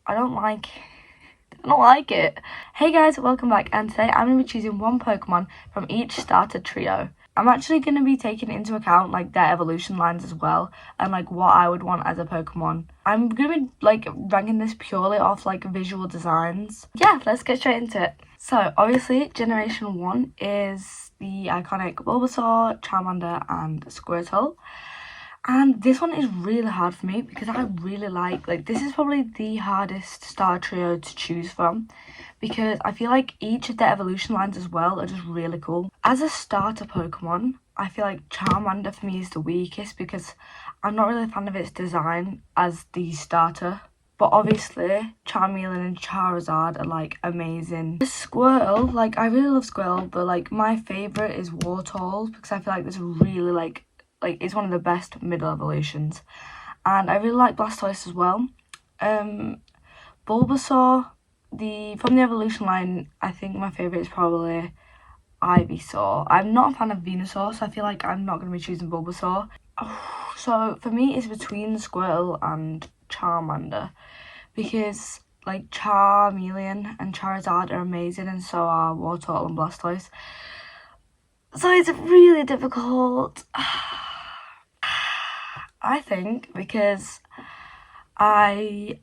I don't like I don't like it. Hey guys, welcome back, and today I'm going to be choosing one Pokemon from each starter trio. I'm actually going to be taking into account like their evolution lines as well, and like what I would want as a Pokemon. I'm going to be like ranking this purely off like visual designs. Yeah, let's get straight into it. So obviously Generation 1 is the iconic Bulbasaur, Charmander and Squirtle. And this one is really hard for me because I really like this is probably the hardest star trio to choose from, because I feel like each of their evolution lines as well are just really cool. As a starter Pokemon, I feel like Charmander for me is the weakest because I'm not really a fan of its design as the starter. But obviously, Charmeleon and Charizard are like amazing. The Squirtle, like I really love Squirtle, but like my favourite is Wartortle because I feel like this really like it's one of the best middle evolutions. And I really like Blastoise as well. Bulbasaur, from the evolution line, I think my favourite is probably Ivysaur. I'm not a fan of Venusaur, so I feel like I'm not going to be choosing Bulbasaur. So for me, it's between Squirtle and Charmander, because like Charmeleon and Charizard are amazing, and so are Wartortle and Blastoise. So it's really difficult. I think because I'm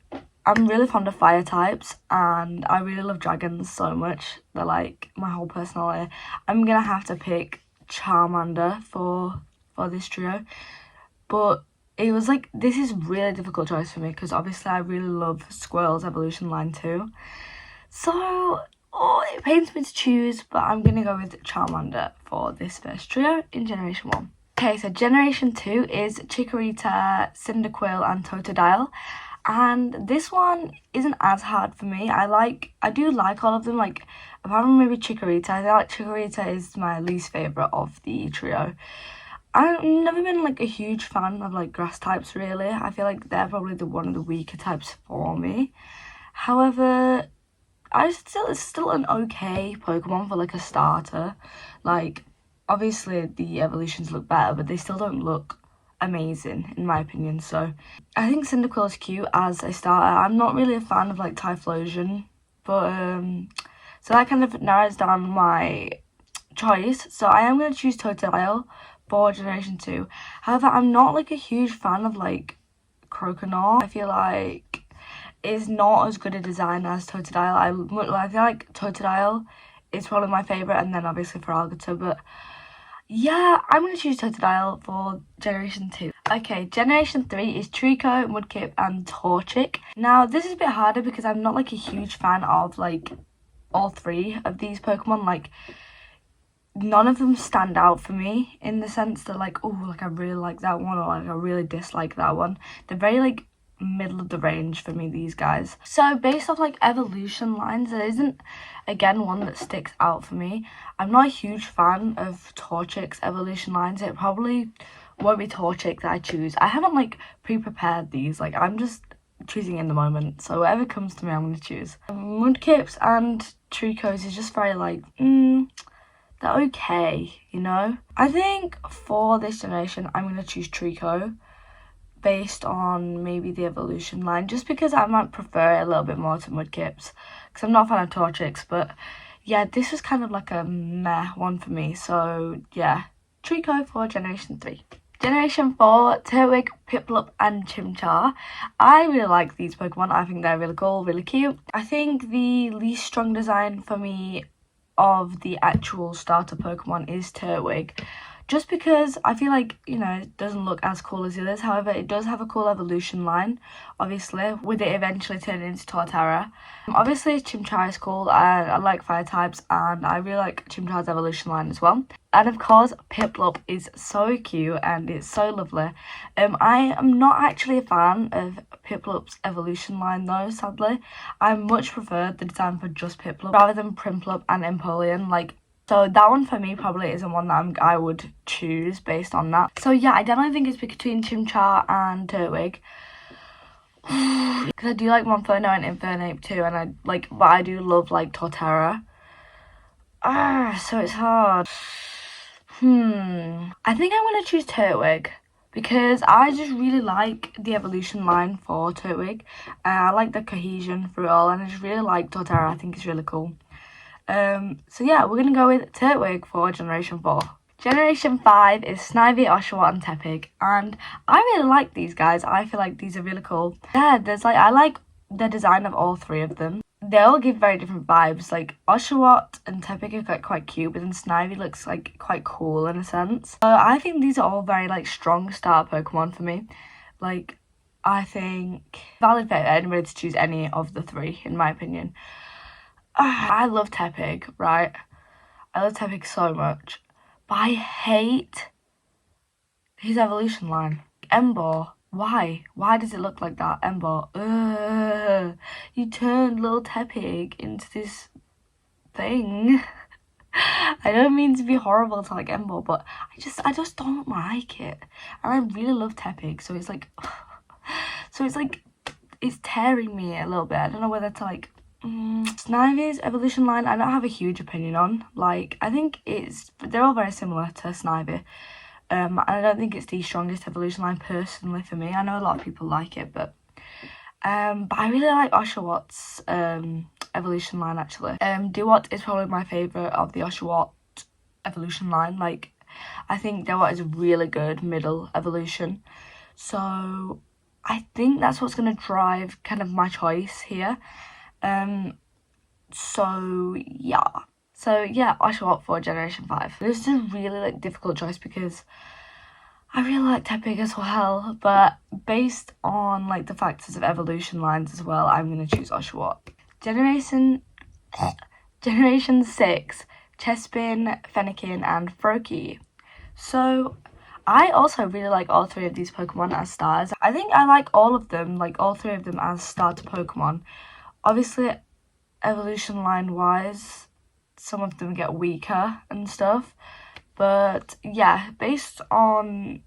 really fond of fire types and I really love dragons so much. They're like my whole personality. I'm gonna have to pick Charmander for this trio. But it was like, this is really difficult choice for me because obviously I really love Squirtle's evolution line too. So it pains me to choose, but I'm gonna go with Charmander for this first trio in Generation 1. Okay, so Generation 2 is Chikorita, Cyndaquil and Totodile. And this one isn't as hard for me. I do like all of them, like apart from maybe Chikorita. I feel like Chikorita is my least favourite of the trio. I've never been like a huge fan of like grass types really. I feel like they're probably one of the weaker types for me. However, it's still an okay Pokemon for like a starter. Like obviously the evolutions look better, but they still don't look amazing in my opinion. So I think Cyndaquil is cute as a starter. I'm not really a fan of like Typhlosion, but so that kind of narrows down my choice. So I am going to choose Totodile for Generation 2. However, I'm not like a huge fan of like Croconaw. I feel like it's not as good a design as Totodile. I feel like Totodile is probably my favourite, and then obviously Feraligatr, but yeah, I'm going to choose Totodile for Generation 2. Okay, Generation 3 is Trico, Mudkip and Torchic. Now, this is a bit harder because I'm not like a huge fan of like all three of these Pokemon. Like, none of them stand out for me in the sense that like, oh, like I really like that one, or like I really dislike that one. They're very like middle of the range for me, these guys. So based off like evolution lines, there isn't again one that sticks out for me. I'm not a huge fan of Torchic's evolution lines. It probably won't be Torchic that I choose. I haven't like pre-prepared these, like I'm just choosing in the moment, so whatever comes to me I'm going to choose. Mudkips and Tricos is just very like they're okay, you know? I think for this generation, I'm going to choose Trico based on maybe the evolution line, just because I might prefer it a little bit more to Mudkips, because I'm not a fan of Torchics. But yeah, this was kind of like a meh one for me. So yeah, Trico for Generation 3. Generation 4, Turtwig, Piplup and Chimchar. I really like these Pokemon. I think they're really cool, really cute. I think the least strong design for me of the actual starter Pokemon is Turtwig, just because I feel like, you know, it doesn't look as cool as the others. However, it does have a cool evolution line, obviously, with it eventually turning into Torterra. Obviously, Chimchar is cool. I like fire types, and I really like Chimchar's evolution line as well. And of course, Piplup is so cute and it's so lovely. I am not actually a fan of Piplup's evolution line though, sadly. I much prefer the design for just Piplup rather than Primplup and Empoleon. Like, so that one for me probably isn't one that I would choose based on that. So yeah, I definitely think it's between Chimchar and Turtwig. Because I do like Monferno and Infernape too, and but I do love like Torterra. So it's hard. I think I'm going to choose Turtwig because I just really like the evolution line for Turtwig. I like the cohesion through it all, and I just really like Torterra. I think it's really cool. So yeah, we're gonna go with Turtwig for Generation 4. Generation 5 is Snivy, Oshawott and Tepig, and I really like these guys. I feel like these are really cool. Yeah, I like the design of all three of them. They all give very different vibes. Like Oshawott and Tepig are quite cute, but then Snivy looks like quite cool in a sense. I think these are all very like strong starter Pokemon for me. Like, I think valid for anybody to choose any of the three, in my opinion. I love Tepig, right? I love Tepig so much, but I hate his evolution line. Ember, why? Why does it look like that? Ember, you turned little Tepig into this thing. I don't mean to be horrible to like Ember, but I just don't like it. And I really love Tepig, so it's like, it's tearing me a little bit. I don't know whether to like. Snivy's evolution line, I don't have a huge opinion on. Like, I think they're all very similar to Snivy. And I don't think it's the strongest evolution line personally for me. I know a lot of people like it, but I really like Oshawott's evolution line actually. Dewott is probably my favourite of the Oshawott evolution line. Like, I think Dewott is a really good middle evolution. So I think that's what's going to drive kind of my choice here. So yeah, Oshawott for Generation 5. This is a really like difficult choice because I really like Tepig as well, but based on like the factors of evolution lines as well, I'm gonna choose Oshawott. Generation 6, Chespin, Fennekin, and Froakie. So I also really like all three of these Pokemon as stars. I think I like all of them, like all three of them as starter Pokemon. Obviously, evolution line wise, some of them get weaker and stuff, but yeah, based on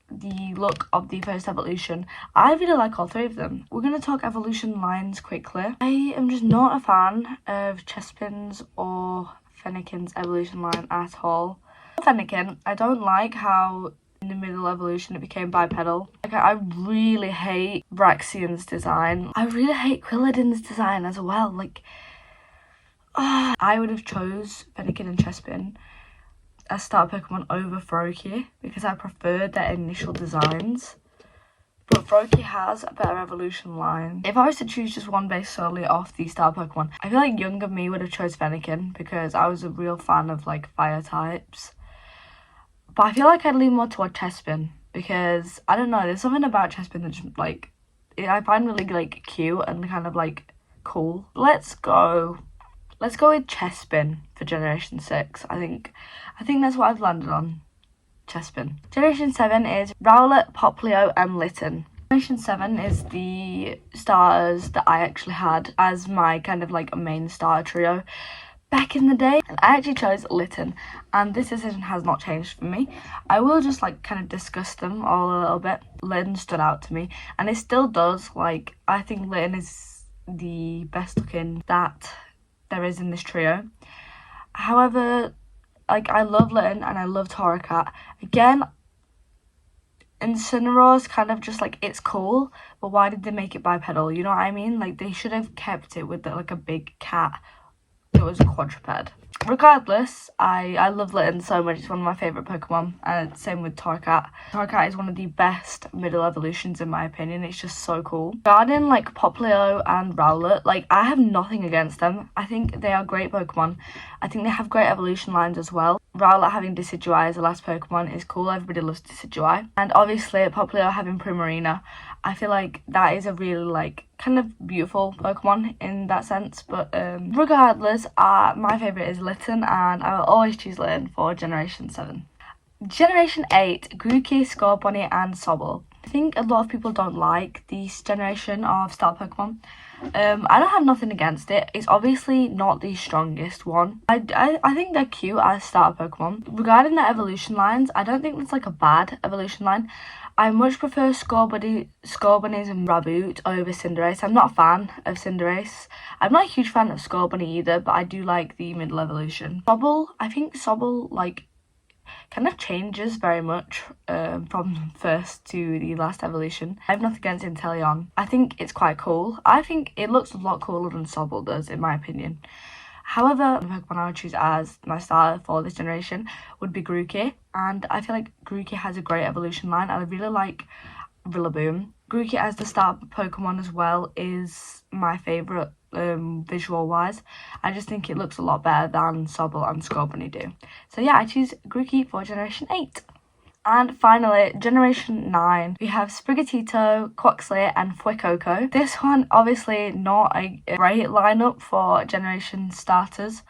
the look of the first evolution, I really like all three of them. We're going to talk evolution lines quickly. I am just not a fan of Chespin's or Fennekin's evolution line at all. Fennekin, I don't like how in the middle evolution it became bipedal. Like, I really hate Braxian's design. I really hate Quilladin's design as well. Like, I would have chose Fennekin and Chespin as starter Pokemon over Froakie because I preferred their initial designs. But Froakie has a better evolution line. If I was to choose just one based solely off the starter Pokemon, I feel like younger me would have chose Fennekin because I was a real fan of like fire types. But I feel like I'd lean more toward Chespin because, I don't know, there's something about Chespin that just, like, I find really, like, cute and kind of, like, cool. Let's go with Chespin for Generation 6. I think that's what I've landed on. Chespin. Generation 7 is Rowlet, Popplio, and Litten. Generation 7 is the starters that I actually had as my kind of, like, main starter trio back in the day, and I actually chose Litten, and this decision has not changed for me. I will just like kind of discuss them all a little bit. Litten stood out to me, and it still does. Like, I think Litten is the best looking that there is in this trio. However, like, I love Litten and I love Torracat. Again, Incineroar's kind of just like, it's cool, but why did they make it bipedal? You know what I mean? Like, they should have kept it with like a big cat. It was a quadruped. Regardless, I love Litten so much. It's one of my favourite Pokemon, and same with Torracat. Torracat is one of the best middle evolutions in my opinion. It's just so cool. Regarding like Popplio and Rowlet, like, I have nothing against them. I think they are great Pokemon. I think they have great evolution lines as well. Rowlet having Decidueye as the last Pokemon is cool. Everybody loves Decidueye. And obviously Popplio having Primarina. I feel like that is a really like kind of beautiful Pokemon in that sense. But regardless, my favourite is Litten, and I will always choose Litten for Generation 7. Generation 8, Grookey, Scorbunny, and Sobble. I think a lot of people don't like this generation of star Pokemon. I don't have nothing against it. It's obviously not the strongest one. I think they're cute as starter Pokemon. Regarding the evolution lines, I don't think it's like a bad evolution line. I much prefer Scorbunny's and Raboot over Cinderace. I'm not a fan of Cinderace. I'm not a huge fan of Scorbunny either, but I do like the middle evolution. Sobble, I think Sobble, like, kind of changes very much from first to the last evolution. I have nothing against Inteleon. I think it's quite cool. I think it looks a lot cooler than Sobble does, in my opinion. However, the Pokemon I would choose as my starter for this generation would be Grookey, and I feel like Grookey has a great evolution line. I really like Rillaboom. Grookey as the start Pokemon as well is my favourite visual wise. I just think it looks a lot better than Sobble and Scorbunny do. So yeah, I choose Grookey for Generation 8. And finally, Generation 9, we have Sprigatito, Quaxly and Fuecoco. This one, obviously not a great lineup for Generation starters.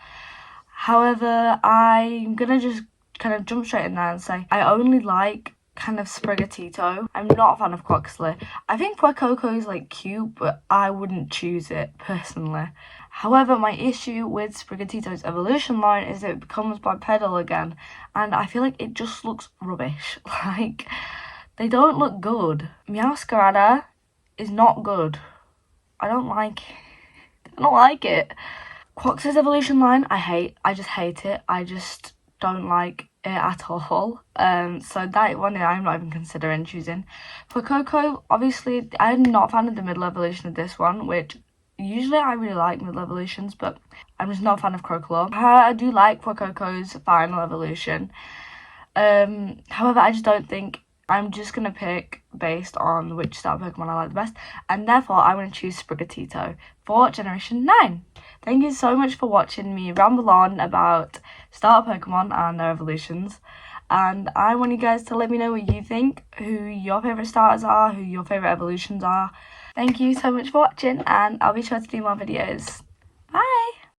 However, I'm gonna just kind of jump straight in there and say I only like kind of Sprigatito. I'm not a fan of Quaxly. I think Fuecoco is like cute, but I wouldn't choose it personally. However, my issue with Sprigatito's evolution line is that it becomes bipedal again, and I feel like it just looks rubbish. Like, they don't look good. Meowscarada is not good. I don't like it. Quaxly's evolution line, I just hate it. I just don't like it at all. So that one I'm not even considering choosing. For Coco, obviously, I'm not a fan of the middle evolution of this one, which usually I really like middle evolutions, but I'm just not a fan of Crocodile. I do like Coco's final evolution. However, I just don't think I'm just going to pick based on which starter Pokemon I like the best, and therefore I'm going to choose Sprigatito for Generation 9. Thank you so much for watching me ramble on about starter Pokemon and their evolutions, and I want you guys to let me know what you think, who your favourite starters are, who your favourite evolutions are. Thank you so much for watching, and I'll be sure to do more videos. Bye!